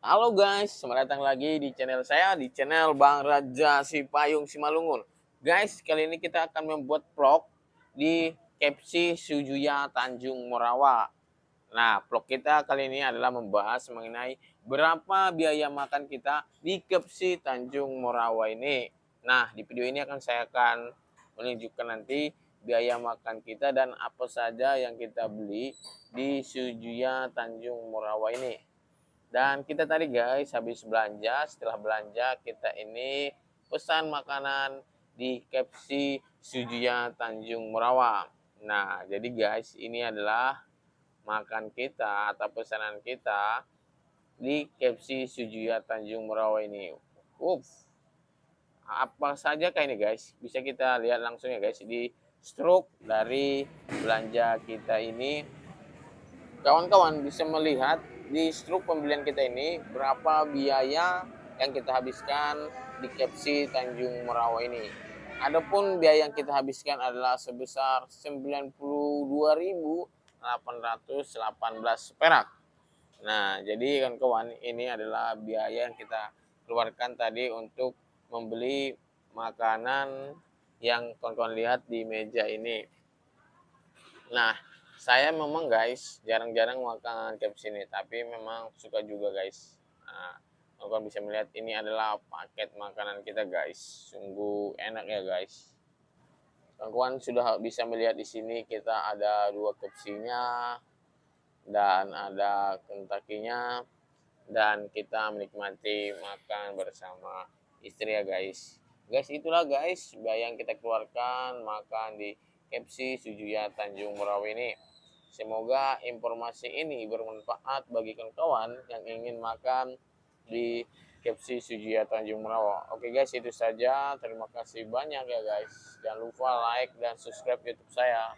Halo guys, selamat datang lagi di channel saya, di channel Bang Raja Sipayung Simalungun. Guys, kali ini kita akan membuat vlog di KFC Sujuya Tanjung Morawa. Nah, vlog kita kali ini adalah membahas mengenai berapa biaya makan kita di KFC Tanjung Morawa ini. Nah, di video ini saya akan menunjukkan nanti biaya makan kita dan apa saja yang kita beli di Sujuya Tanjung Morawa ini. Dan kita tadi guys habis belanja, setelah belanja kita ini pesan makanan di KFC Sujuya Tanjung Morawa. Nah, jadi guys, ini adalah makan kita atau pesanan kita di KFC Sujuya Tanjung Morawa ini. Ups, apa saja kayak ini guys? Bisa kita lihat langsung ya guys di stroke dari belanja kita ini. Kawan-kawan bisa melihat di struk pembelian kita ini berapa biaya yang kita habiskan di KFC Tanjung Merawa ini. Adapun biaya yang kita habiskan adalah sebesar 92.818 perak. Nah, jadi kawan-kawan ini adalah biaya yang kita keluarkan tadi untuk membeli makanan yang kawan-kawan lihat di meja ini. Nah, saya memang guys jarang-jarang makan KFC ini, tapi memang suka juga guys. Nah, kalian bisa melihat ini adalah paket makanan kita guys. Sungguh enak ya guys. Kawan-kawan sudah bisa melihat di sini kita ada dua KFC-nya dan ada Kentucky-nya dan kita menikmati makan bersama istri ya guys. Guys, itulah guys biaya yang kita keluarkan makan di KFC Sujuya Tanjung Merawi ini. Semoga informasi ini bermanfaat bagi kawan-kawan yang ingin makan di KFC Sujuya Tanjung Merawa. Oke guys, itu saja. Terima kasih banyak ya guys. Jangan lupa like dan subscribe YouTube saya.